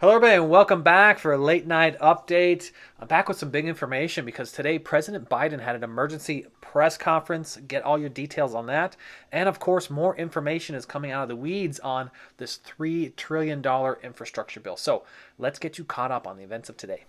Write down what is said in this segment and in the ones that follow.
Hello, everybody, and welcome back for a late night update. I'm back with some big information because today President Biden had an emergency press conference. Get all your details on that. And of course, more information is coming out of the weeds on this $3 trillion infrastructure bill. So let's get you caught up on the events of today.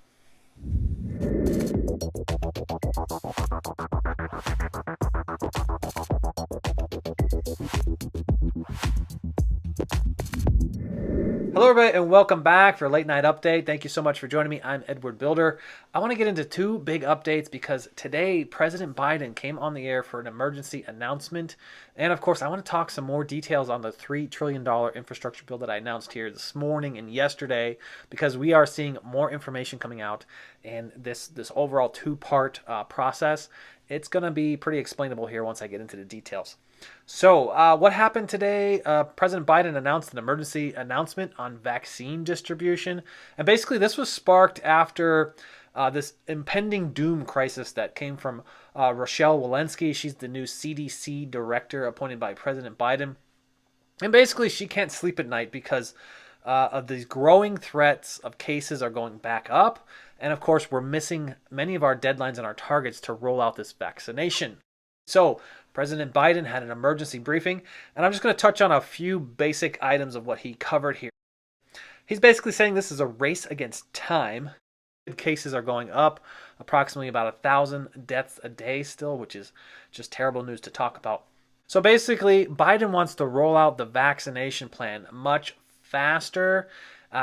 Hello, everybody, and welcome back for a late night update. Thank you so much for joining me. I'm Edward Bilder. I want to get into two big updates because today President Biden came on the air for an emergency announcement. And of course, I want to talk some more details on the $3 trillion infrastructure bill that I announced here this morning and yesterday, because we are seeing more information coming out and this overall two-part process. It's going to be pretty explainable here once I get into the details. So, what happened today? President Biden announced an emergency announcement on vaccine distribution. And basically, this was sparked after this impending doom crisis that came from Rochelle Walensky. She's the new CDC director appointed by President Biden. And basically, she can't sleep at night because of these growing threats of cases are going back up. And of course, we're missing many of our deadlines and our targets to roll out this vaccination. So, President Biden had an emergency briefing, and I'm just going to touch on a few basic items of what he covered here. He's basically saying this is a race against time. Cases are going up, approximately about 1,000 deaths a day still, which is just terrible news to talk about. So basically, Biden wants to roll out the vaccination plan much faster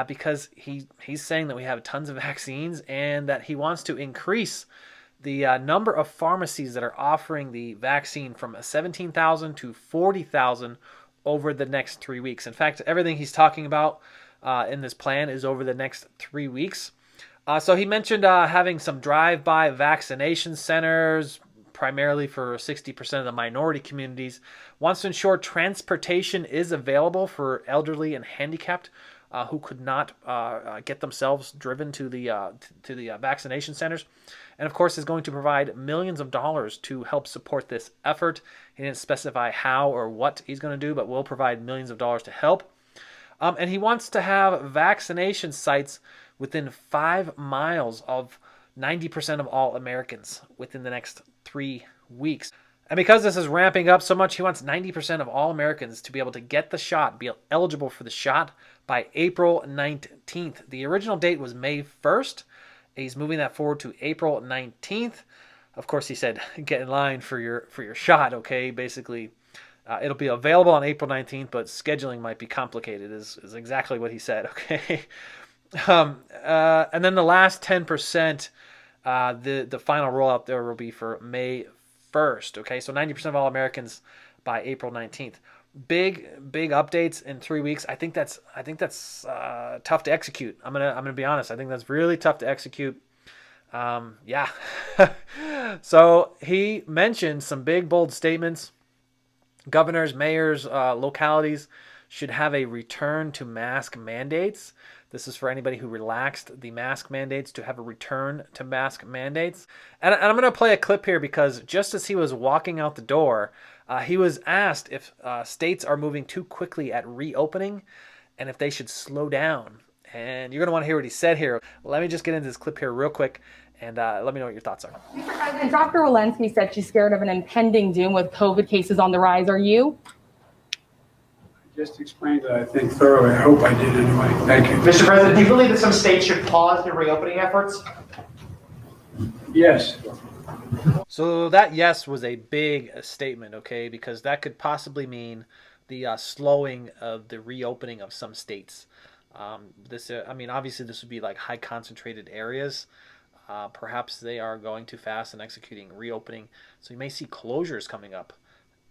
because he's saying that we have tons of vaccines and that he wants to increase the number of pharmacies that are offering the vaccine from 17,000 to 40,000 over the next 3 weeks. In fact, everything he's talking about in this plan is over the next 3 weeks. So he mentioned having some drive-by vaccination centers, primarily for 60% of the minority communities. Wants to ensure transportation is available for elderly and handicapped who could not get themselves driven to the vaccination centers. And of course is going to provide millions of dollars to help support this effort. He didn't specify how or what he's going to do, but will provide millions of dollars to help. And he wants to have vaccination sites within 5 miles of 90% of all Americans within the next 3 weeks. And because this is ramping up so much, he wants 90% of all Americans to be able to get the shot, be eligible for the shot by April 19th. The original date was May 1st. He's moving that forward to April 19th. Of course, he said, get in line for your shot, okay? Basically, it'll be available on April 19th, but scheduling might be complicated, is exactly what he said, okay? And then the last 10%, the final rollout there will be for May 1st, okay? So 90% of all Americans by April 19th. Big updates in 3 weeks. I think that's tough to execute. I'm gonna be honest. I think that's really tough to execute. Yeah. So he mentioned some big bold statements. Governors, mayors, localities should have a return to mask mandates. This is for anybody who relaxed the mask mandates to have a return to mask mandates. And I'm going to play a clip here because just as he was walking out the door, he was asked if states are moving too quickly at reopening and if they should slow down. And you're going to want to hear what he said here. Let me just get into this clip here real quick and let me know what your thoughts are. Mr. President, Dr. Walensky said she's scared of an impending doom with COVID cases on the rise. Are you? Just explained it, I think, thoroughly. I hope I did anyway. Thank you. Mr. President, do you believe that some states should pause their reopening efforts? Yes. So that yes was a big statement, okay, because that could possibly mean the slowing of the reopening of some states. Obviously this would be like high concentrated areas. Perhaps they are going too fast and executing reopening. So you may see closures coming up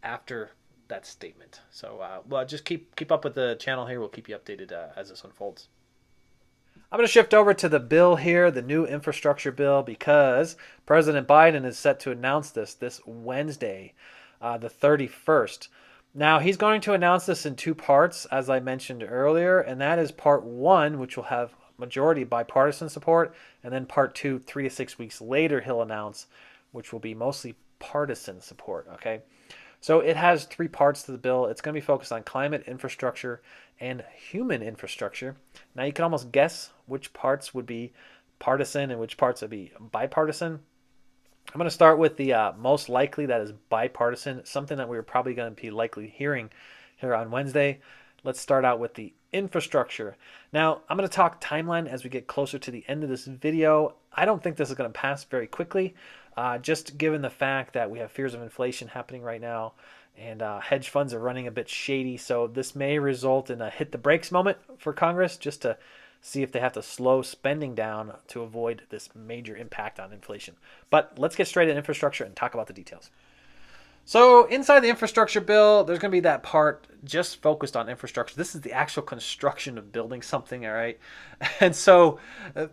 after that statement. So well, just keep up with the channel here. We'll keep you updated as this unfolds. I'm going to shift over to the bill here, the new infrastructure bill, because President Biden is set to announce this Wednesday, the 31st. Now, he's going to announce this in two parts, as I mentioned earlier, and that is part one, which will have majority bipartisan support, and then part two, 3 to 6 weeks later, he'll announce, which will be mostly partisan support, okay? So it has three parts to the bill. It's going to be focused on climate, infrastructure, and human infrastructure. Now you can almost guess which parts would be partisan and which parts would be bipartisan. I'm going to start with the most likely, that is bipartisan, something that we're probably going to be likely hearing here on Wednesday. Let's start out with the infrastructure. Now, I'm going to talk timeline as we get closer to the end of this video. I don't think this is going to pass very quickly, just given the fact that we have fears of inflation happening right now, and hedge funds are running a bit shady. So this may result in a hit the brakes moment for Congress, just to see if they have to slow spending down to avoid this major impact on inflation. But let's get straight into infrastructure and talk about the details. So inside the infrastructure bill, there's going to be that part just focused on infrastructure. This is the actual construction of building something, all right? And so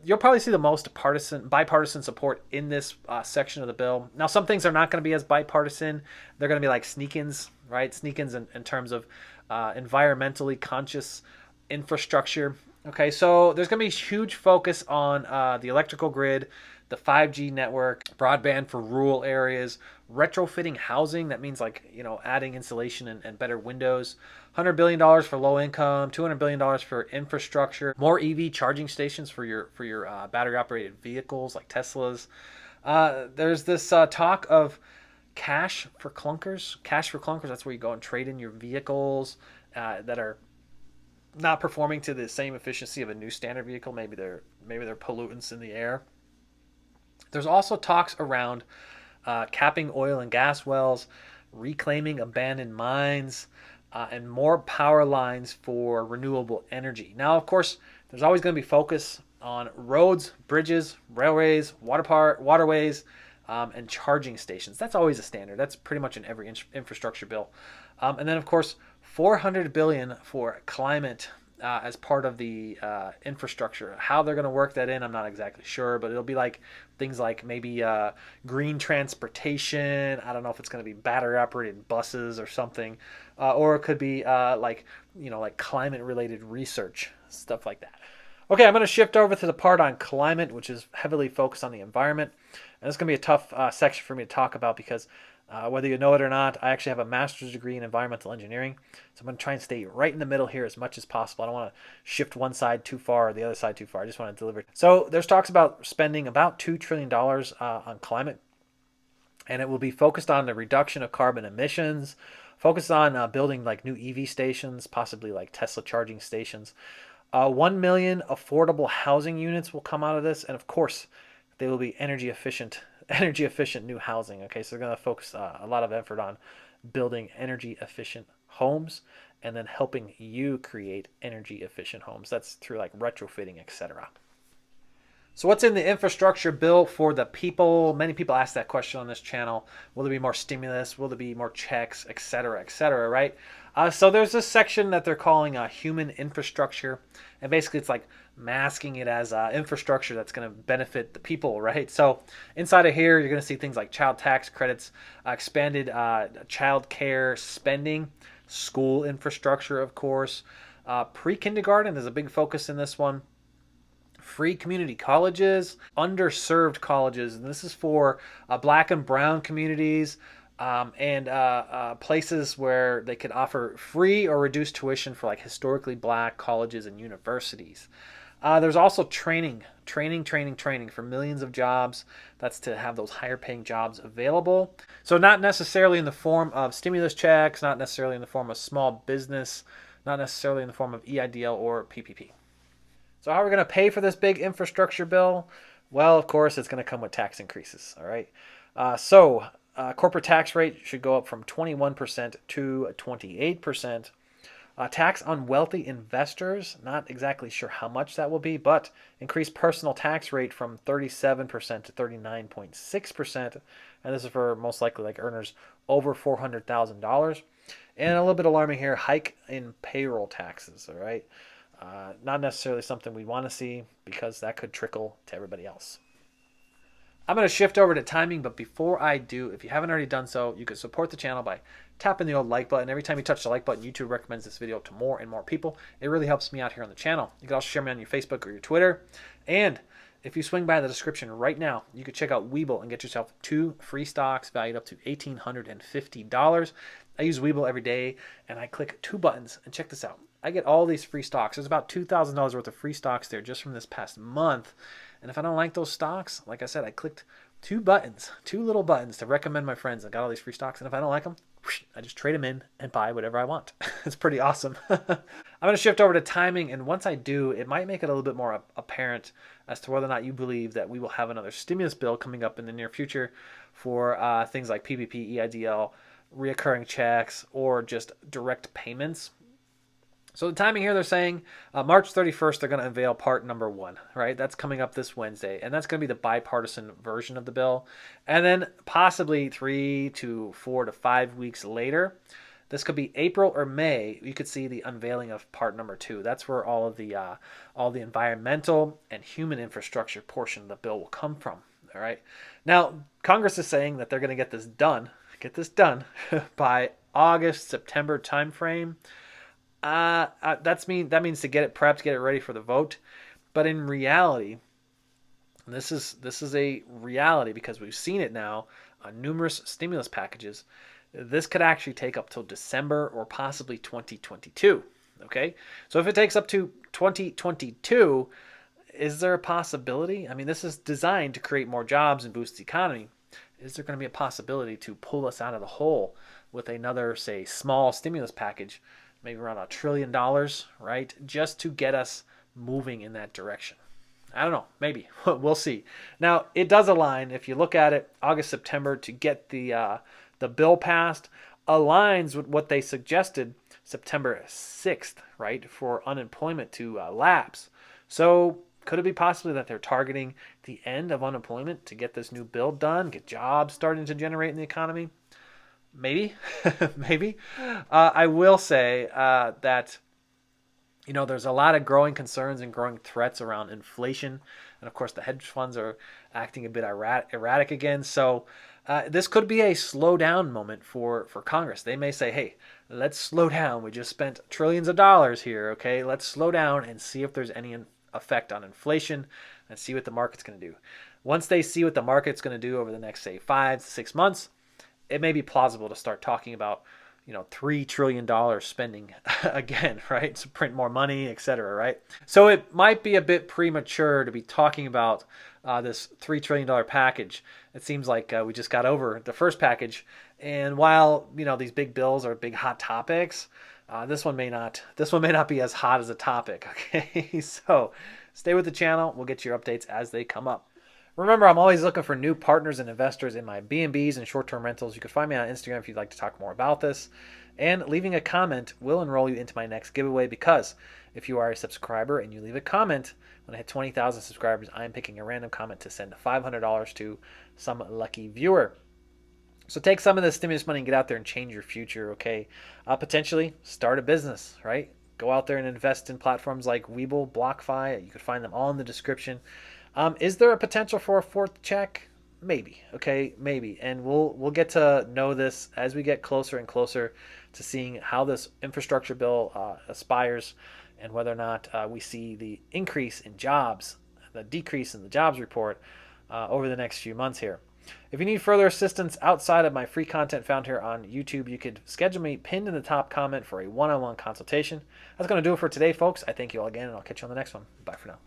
you'll probably see the most bipartisan support in this section of the bill. Now, some things are not going to be as bipartisan. They're going to be like sneak-ins, right? Sneak-ins in terms of environmentally conscious infrastructure. Okay, so there's going to be huge focus on the electrical grid, the 5G network, broadband for rural areas, retrofitting housing. That means adding insulation and better windows. $100 billion for low income, $200 billion for infrastructure, more EV charging stations for your battery operated vehicles like Teslas. There's this talk of cash for clunkers. Cash for clunkers, that's where you go and trade in your vehicles that are not performing to the same efficiency of a new standard vehicle. Maybe they're pollutants in the air. There's also talks around capping oil and gas wells, reclaiming abandoned mines, and more power lines for renewable energy. Now, of course, there's always going to be focus on roads, bridges, railways, waterways, and charging stations. That's always a standard. That's pretty much in every infrastructure bill. And then, of course, $400 billion for climate as part of the infrastructure. How they're going to work that in, I'm not exactly sure, but it'll be like things like maybe green transportation. I don't know if it's going to be battery operated buses or something, or it could be like climate related research, stuff like that. Okay, I'm going to shift over to the part on climate, which is heavily focused on the environment. And it's going to be a tough section for me to talk about because whether you know it or not, I actually have a master's degree in environmental engineering. So I'm going to try and stay right in the middle here as much as possible. I don't want to shift one side too far or the other side too far. I just want to deliver. So there's talks about spending about $2 trillion on climate. And it will be focused on the reduction of carbon emissions, focused on building like new EV stations, possibly like Tesla charging stations. 1 million affordable housing units will come out of this. And of course, they will be energy efficient new housing. Okay, so they're going to focus a lot of effort on building energy efficient homes and then helping you create energy efficient homes. That's through like retrofitting, etc. So what's in the infrastructure bill for the people? Many people ask that question on this channel. Will there be more stimulus? Will there be more checks, etc., right? So there's this section that they're calling human infrastructure. And basically it's like masking it as infrastructure that's going to benefit the people, right? So inside of here, you're going to see things like child tax credits, expanded child care spending, school infrastructure, of course. Pre-kindergarten, there's a big focus in this one. Free community colleges, underserved colleges, and this is for black and brown communities and places where they could offer free or reduced tuition for like historically black colleges and universities. There's also training for millions of jobs. That's to have those higher paying jobs available. So not necessarily in the form of stimulus checks, not necessarily in the form of small business, not necessarily in the form of EIDL or PPP. So how are we going to pay for this big infrastructure bill? Well, of course, it's going to come with tax increases, all right? Corporate tax rate should go up from 21% to 28%. Tax on wealthy investors, not exactly sure how much that will be, but increased personal tax rate from 37% to 39.6%. And this is for most likely like earners over $400,000. And a little bit alarming here, hike in payroll taxes, all right? Not necessarily something we want to see because that could trickle to everybody else. I'm going to shift over to timing, but before I do, if you haven't already done so, you can support the channel by tapping the old like button. Every time you touch the like button, YouTube recommends this video to more and more people. It really helps me out here on the channel. You can also share me on your Facebook or your Twitter. And if you swing by the description right now, you could check out Webull and get yourself 2 free stocks valued up to $1,850. I use Webull every day, and I click 2 buttons, and check this out. I get all these free stocks. There's about $2,000 worth of free stocks there just from this past month. And if I don't like those stocks, like I said, I clicked 2 buttons, 2 little buttons to recommend my friends. I got all these free stocks, and if I don't like them, I just trade them in and buy whatever I want. It's pretty awesome. I'm going to shift over to timing, and once I do, it might make it a little bit more apparent as to whether or not you believe that we will have another stimulus bill coming up in the near future for things like PPP, EIDL, reoccurring checks, or just direct payments. So the timing here, they're saying March 31st, they're going to unveil part number 1, right? That's coming up this Wednesday, and that's going to be the bipartisan version of the bill. And then possibly 3 to 4 to 5 weeks later, this could be April or May, you could see the unveiling of part number 2. That's where all the environmental and human infrastructure portion of the bill will come from, all right? Now, Congress is saying that they're going to get this done by August, September timeframe. That means to get it prepped, get it ready for the vote. But in reality, this is a reality because we've seen it now on numerous stimulus packages. This could actually take up till December or possibly 2022. Okay, so if it takes up to 2022, is there a possibility? I mean, this is designed to create more jobs and boost the economy. Is there going to be a possibility to pull us out of the hole with another, say, small stimulus package? Maybe around $1 trillion, right? Just to get us moving in that direction. I don't know, maybe. We'll see. Now, it does align, if you look at it, August, September, to get the bill passed, aligns with what they suggested September 6th, right, for unemployment to lapse. So could it be possibly that they're targeting the end of unemployment to get this new bill done, get jobs starting to generate in the economy? Maybe, maybe. I will say that, there's a lot of growing concerns and growing threats around inflation. And of course, the hedge funds are acting a bit erratic again. So this could be a slow down moment for Congress. They may say, hey, let's slow down. We just spent trillions of dollars here. Okay, let's slow down and see if there's any effect on inflation and see what the market's going to do. Once they see what the market's going to do over the next, say, 5 to 6 months, it may be plausible to start talking about, $3 trillion spending again, right? To print more money, etc., right? So it might be a bit premature to be talking about this $3 trillion package. It seems like we just got over the first package. And while, these big bills are big hot topics, this one may not be as hot as a topic, okay? So stay with the channel. We'll get your updates as they come up. Remember, I'm always looking for new partners and investors in my B&Bs and short-term rentals. You can find me on Instagram if you'd like to talk more about this. And leaving a comment will enroll you into my next giveaway, because if you are a subscriber and you leave a comment, when I hit 20,000 subscribers, I am picking a random comment to send $500 to some lucky viewer. So take some of the stimulus money and get out there and change your future, okay? Potentially start a business, right? Go out there and invest in platforms like Webull, BlockFi. You can find them all in the description. Is there a potential for a 4th check? Maybe, okay, maybe. And we'll get to know this as we get closer and closer to seeing how this infrastructure bill aspires, and whether or not we see the increase in jobs, the decrease in the jobs report over the next few months here. If you need further assistance outside of my free content found here on YouTube, you could schedule me pinned in the top comment for a one-on-one consultation. That's going to do it for today, folks. I thank you all again, and I'll catch you on the next one. Bye for now.